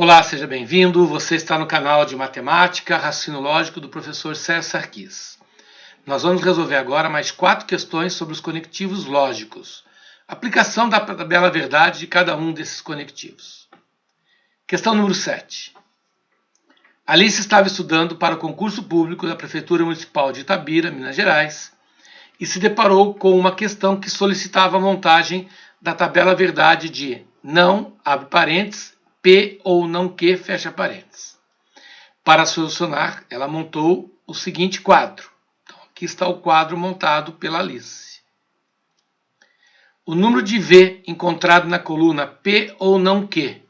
Olá, seja bem-vindo. Você está no canal de Matemática Raciocínio Lógico do professor Sérgio Sarquis. Nós vamos resolver agora mais 4 questões sobre os conectivos lógicos. Aplicação da tabela verdade de cada um desses conectivos. Questão número 7. Alice estava estudando para o concurso público da Prefeitura Municipal de Itabira, Minas Gerais, e se deparou com uma questão que solicitava a montagem da tabela verdade de não, abre parênteses, P ou não que, fecha parênteses. Para solucionar, ela montou o seguinte quadro. Então, aqui está o quadro montado pela Alice. O número de V encontrado na coluna P ou não que,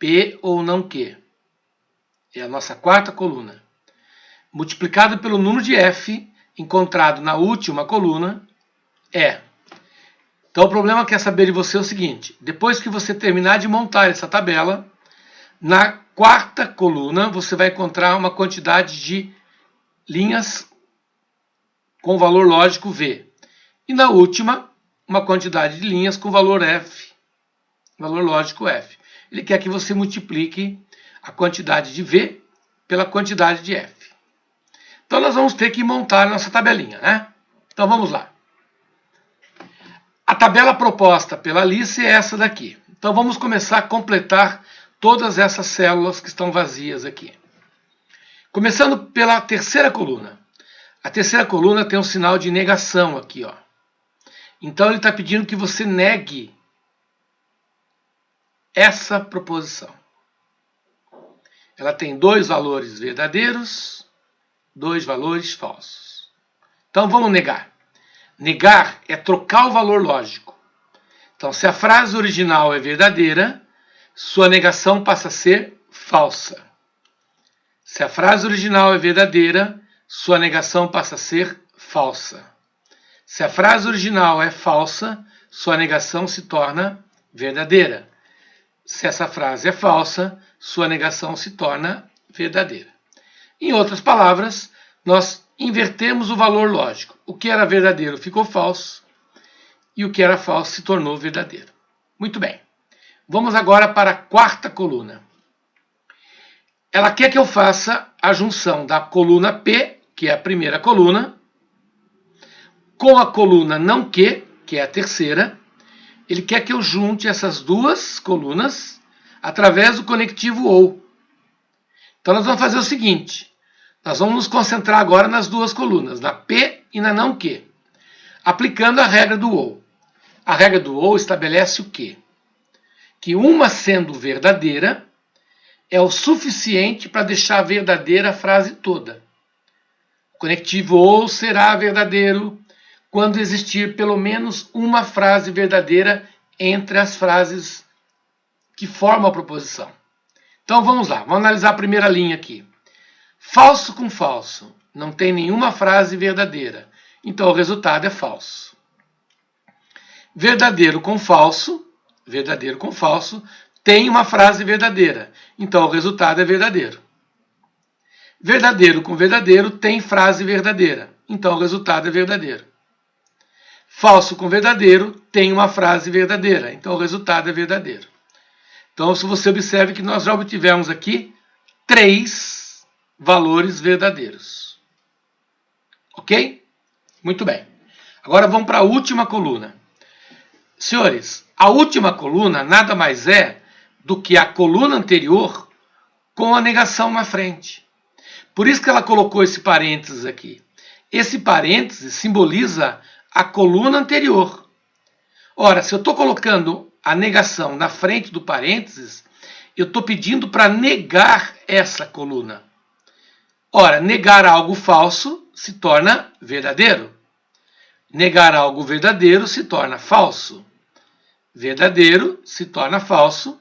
P ou não que, é a nossa quarta coluna, multiplicado pelo número de F encontrado na última coluna, é. Então o problema que quer saber de você é o seguinte: depois que você terminar de montar essa tabela, na quarta coluna você vai encontrar uma quantidade de linhas com valor lógico V. E na última, uma quantidade de linhas com valor F, valor lógico F. Ele quer que você multiplique a quantidade de V pela quantidade de F. Então nós vamos ter que montar a nossa tabelinha, né? Então vamos lá. A tabela proposta pela Alice é essa daqui. Então vamos começar a completar todas essas células que estão vazias aqui. Começando pela terceira coluna. A terceira coluna tem um sinal de negação aqui, ó. Então ele está pedindo que você negue essa proposição. Ela tem 2 valores verdadeiros, 2 valores falsos. Então vamos negar. Negar é trocar o valor lógico. Então, se a frase original é verdadeira, sua negação passa a ser falsa. Se a frase original é verdadeira, sua negação passa a ser falsa. Se a frase original é falsa, sua negação se torna verdadeira. Se essa frase é falsa, sua negação se torna verdadeira. Em outras palavras, nós invertemos o valor lógico. O que era verdadeiro ficou falso e o que era falso se tornou verdadeiro. Muito bem. Vamos agora para a quarta coluna. Ela quer que eu faça a junção da coluna P, que é a primeira coluna, com a coluna não que é a terceira. Ele quer que eu junte essas duas colunas através do conectivo OU. Então nós vamos fazer o seguinte. Nós vamos nos concentrar agora nas duas colunas, na P e na não que, aplicando a regra do OU. A regra do OU estabelece o quê? Que uma sendo verdadeira é o suficiente para deixar verdadeira a frase toda. O conectivo OU será verdadeiro quando existir pelo menos uma frase verdadeira entre as frases que formam a proposição. Então vamos lá, vamos analisar a primeira linha aqui. Falso com falso, não tem nenhuma frase verdadeira, então o resultado é falso. Verdadeiro com falso, tem uma frase verdadeira, então o resultado é verdadeiro. Verdadeiro com verdadeiro tem frase verdadeira, então o resultado é verdadeiro. Falso com verdadeiro tem uma frase verdadeira, então o resultado é verdadeiro. Então, se você observa que nós já obtivemos aqui 3 valores verdadeiros. Ok? Muito bem. Agora vamos para a última coluna. Senhores, a última coluna nada mais é do que a coluna anterior com a negação na frente. Por isso que ela colocou esse parênteses aqui. Esse parênteses simboliza a coluna anterior. Ora, se eu estou colocando a negação na frente do parênteses, eu estou pedindo para negar essa coluna. Ora, negar algo falso se torna verdadeiro. Negar algo verdadeiro se torna falso. Verdadeiro se torna falso.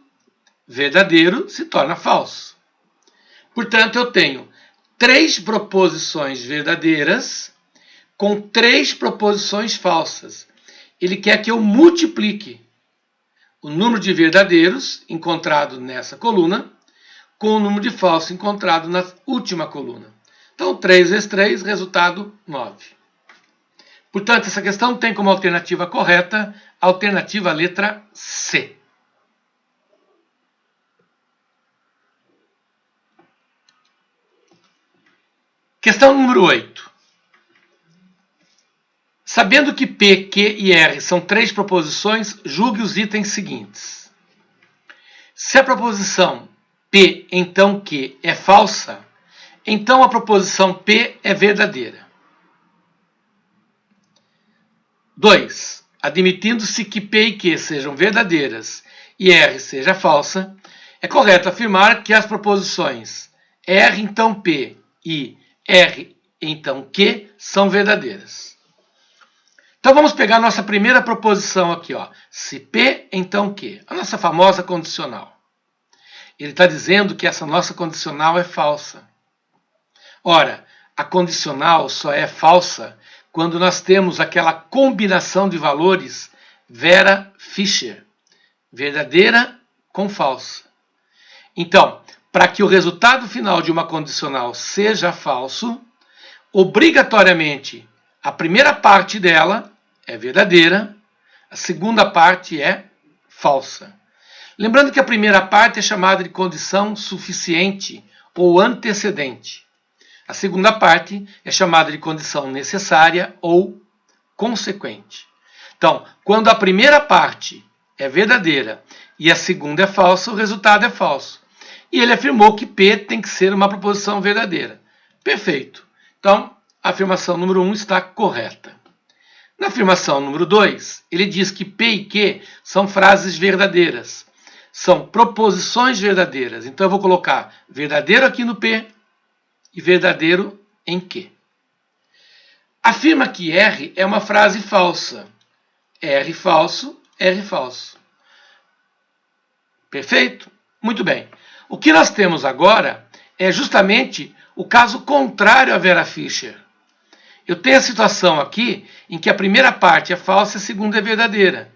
Verdadeiro se torna falso. Portanto, eu tenho 3 proposições verdadeiras com 3 proposições falsas. Ele quer que eu multiplique o número de verdadeiros encontrado nessa coluna com o número de falsos encontrado na última coluna. Então, 3 vezes 3, resultado 9. Portanto, essa questão tem como alternativa correta a alternativa letra C. Questão número 8. Sabendo que P, Q e R são 3 proposições, julgue os itens seguintes. Se a proposição P, então Q, é falsa, então a proposição P é verdadeira. 2. Admitindo-se que P e Q sejam verdadeiras e R seja falsa, é correto afirmar que as proposições R, então P e R, então Q são verdadeiras. Então vamos pegar a nossa primeira proposição aqui, ó. Se P, então Q. A nossa famosa condicional. Ele está dizendo que essa nossa condicional é falsa. Ora, a condicional só é falsa quando nós temos aquela combinação de valores Vera-Fischer. Verdadeira com falsa. Então, para que o resultado final de uma condicional seja falso, obrigatoriamente a primeira parte dela é verdadeira, a segunda parte é falsa. Lembrando que a primeira parte é chamada de condição suficiente ou antecedente. A segunda parte é chamada de condição necessária ou consequente. Então, quando a primeira parte é verdadeira e a segunda é falsa, o resultado é falso. E ele afirmou que P tem que ser uma proposição verdadeira. Perfeito. Então, a afirmação número 1 está correta. Na afirmação número 2, ele diz que P e Q são frases verdadeiras. São proposições verdadeiras. Então eu vou colocar verdadeiro aqui no P e verdadeiro em Q. Afirma que R é uma frase falsa. R falso, R falso. Perfeito? Muito bem. O que nós temos agora é justamente o caso contrário a Vera-Fischer. Eu tenho a situação aqui em que a primeira parte é falsa e a segunda é verdadeira.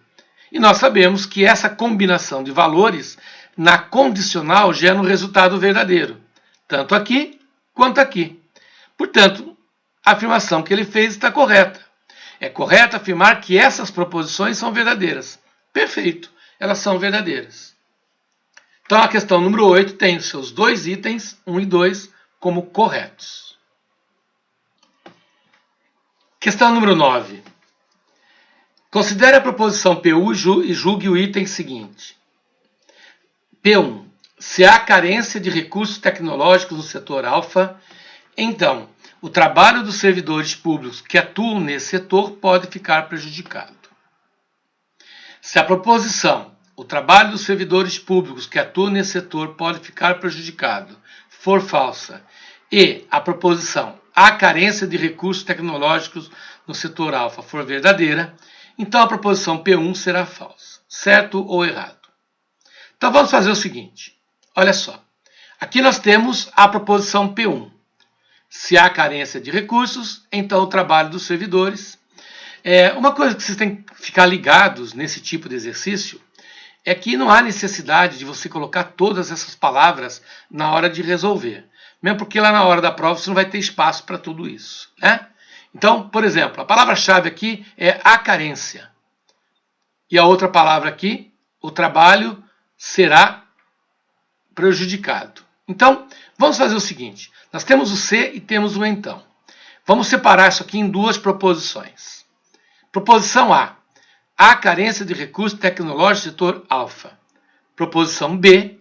E nós sabemos que essa combinação de valores na condicional gera um resultado verdadeiro, tanto aqui quanto aqui. Portanto, a afirmação que ele fez está correta. É correto afirmar que essas proposições são verdadeiras. Perfeito, elas são verdadeiras. Então a questão número 8 tem os seus dois itens, 1 e 2, como corretos. Questão número 9. Considere a proposição PU e julgue o item seguinte. P1. Se há carência de recursos tecnológicos no setor alfa, então o trabalho dos servidores públicos que atuam nesse setor pode ficar prejudicado. Se a proposição o trabalho dos servidores públicos que atuam nesse setor pode ficar prejudicado for falsa e a proposição há carência de recursos tecnológicos no setor alfa for verdadeira, então a proposição P1 será falsa. Certo ou errado? Então vamos fazer o seguinte. Olha só. Aqui nós temos a proposição P1. Se há carência de recursos, então o trabalho dos servidores. Uma coisa que vocês têm que ficar ligados nesse tipo de exercício é que não há necessidade de você colocar todas essas palavras na hora de resolver. Mesmo porque lá na hora da prova você não vai ter espaço para tudo isso, né? Então, por exemplo, a palavra-chave aqui é a carência. E a outra palavra aqui, o trabalho será prejudicado. Então, vamos fazer o seguinte. Nós temos o se e temos o então. Vamos separar isso aqui em duas proposições. Proposição A. Há carência de recursos tecnológicos do setor alfa. Proposição B.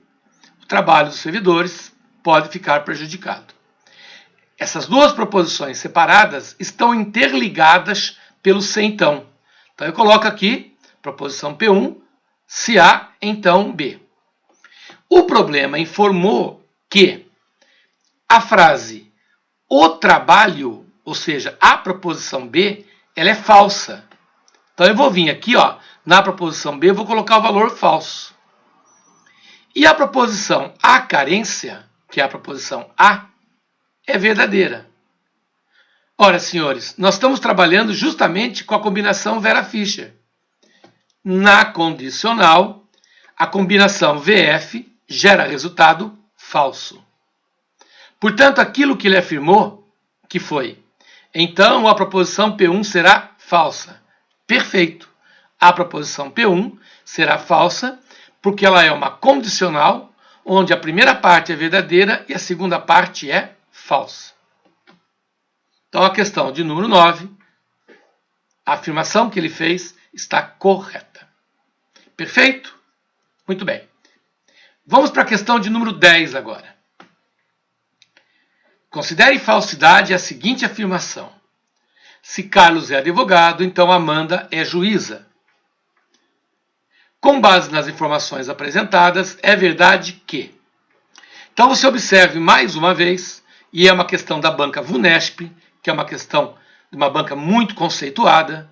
O trabalho dos servidores pode ficar prejudicado. Essas duas proposições separadas estão interligadas pelo se então. Então eu coloco aqui, proposição P1, se A, então B. O problema informou que a frase o trabalho, ou seja, a proposição B, ela é falsa. Então eu vou vir aqui, ó, na proposição B, eu vou colocar o valor falso. E a proposição a carência, que é a proposição A, é verdadeira. Ora, senhores, nós estamos trabalhando justamente com a combinação Vera-Fischer. Na condicional, a combinação VF gera resultado falso. Portanto, aquilo que ele afirmou, que foi, então a proposição P1 será falsa. Perfeito. A proposição P1 será falsa porque ela é uma condicional onde a primeira parte é verdadeira e a segunda parte é falsa. Então, a questão de número 9, a afirmação que ele fez está correta. Perfeito? Muito bem. Vamos para a questão de número 10 agora. Considere falsidade a seguinte afirmação. Se Carlos é advogado, então Amanda é juíza. Com base nas informações apresentadas, é verdade que... Então você observe mais uma vez, e é uma questão da banca VUNESP, que é uma questão de uma banca muito conceituada,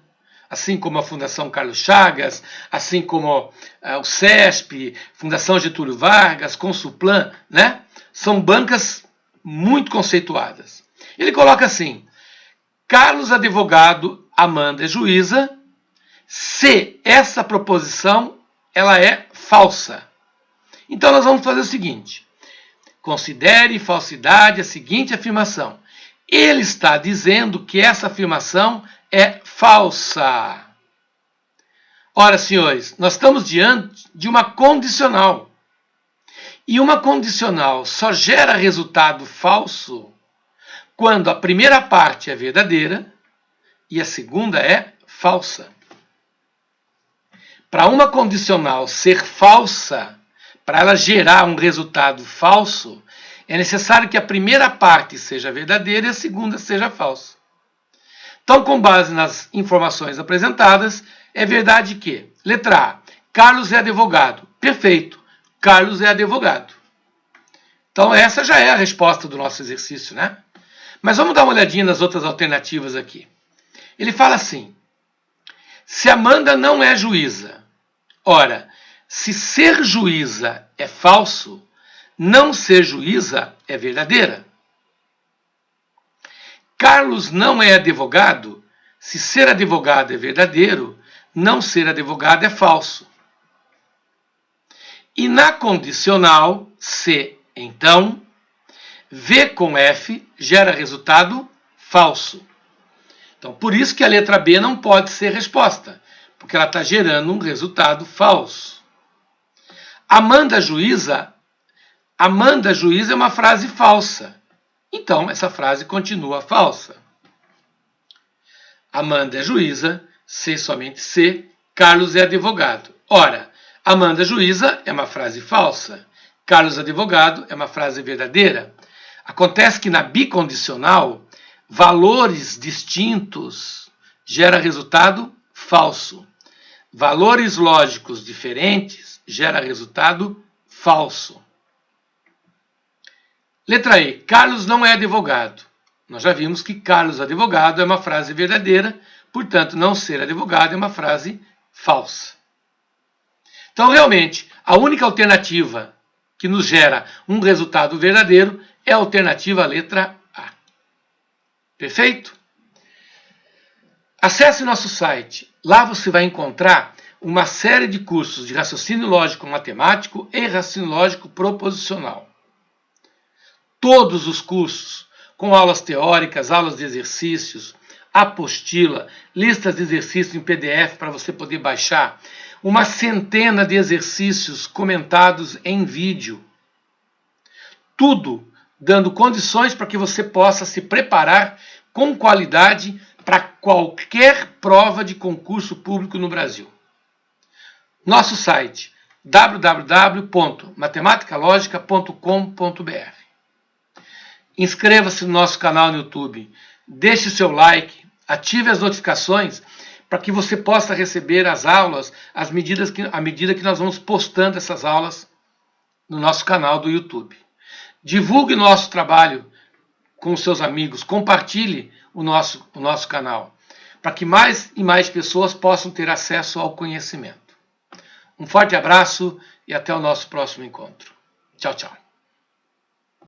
assim como a Fundação Carlos Chagas, assim como o CESP, Fundação Getúlio Vargas, Consulplan, né? São bancas muito conceituadas. Ele coloca assim, Carlos advogado, Amanda é juíza, se essa proposição ela é falsa. Então nós vamos fazer o seguinte, considere falsidade a seguinte afirmação. Ele está dizendo que essa afirmação é falsa. Ora, senhores, nós estamos diante de uma condicional. E uma condicional só gera resultado falso quando a primeira parte é verdadeira e a segunda é falsa. Para uma condicional ser falsa, para ela gerar um resultado falso, é necessário que a primeira parte seja verdadeira e a segunda seja falsa. Então, com base nas informações apresentadas, é verdade que, letra A, Carlos é advogado. Perfeito, Carlos é advogado. Então, essa já é a resposta do nosso exercício, né? Mas vamos dar uma olhadinha nas outras alternativas aqui. Ele fala assim, se Amanda não é juíza, ora, se ser juíza é falso, não ser juíza é verdadeira. Carlos não é advogado, se ser advogado é verdadeiro, não ser advogado é falso. E na condicional, se, então, V com F gera resultado falso. Então, por isso que a letra B não pode ser resposta, porque ela está gerando um resultado falso. Amanda juíza é uma frase falsa. Então, essa frase continua falsa. Amanda é juíza, se somente se, Carlos é advogado. Ora, Amanda juíza é uma frase falsa. Carlos advogado é uma frase verdadeira. Acontece que na bicondicional, valores distintos gera resultado falso. Valores lógicos diferentes gera resultado falso. Letra E. Carlos não é advogado. Nós já vimos que Carlos advogado é uma frase verdadeira, portanto, não ser advogado é uma frase falsa. Então, realmente, a única alternativa que nos gera um resultado verdadeiro é a alternativa letra A. Perfeito? Acesse nosso site. Lá você vai encontrar uma série de cursos de raciocínio lógico matemático e raciocínio lógico proposicional. Todos os cursos, com aulas teóricas, aulas de exercícios, apostila, listas de exercícios em PDF para você poder baixar, uma centena de exercícios comentados em vídeo. Tudo dando condições para que você possa se preparar com qualidade para qualquer prova de concurso público no Brasil. Nosso site www.matematicalogica.com.br. Inscreva-se no nosso canal no YouTube, deixe o seu like, ative as notificações para que você possa receber as aulas à medida que nós vamos postando essas aulas no nosso canal do YouTube. Divulgue nosso trabalho com os seus amigos, compartilhe o nosso canal, para que mais e mais pessoas possam ter acesso ao conhecimento. Um forte abraço e até o nosso próximo encontro. Tchau, tchau.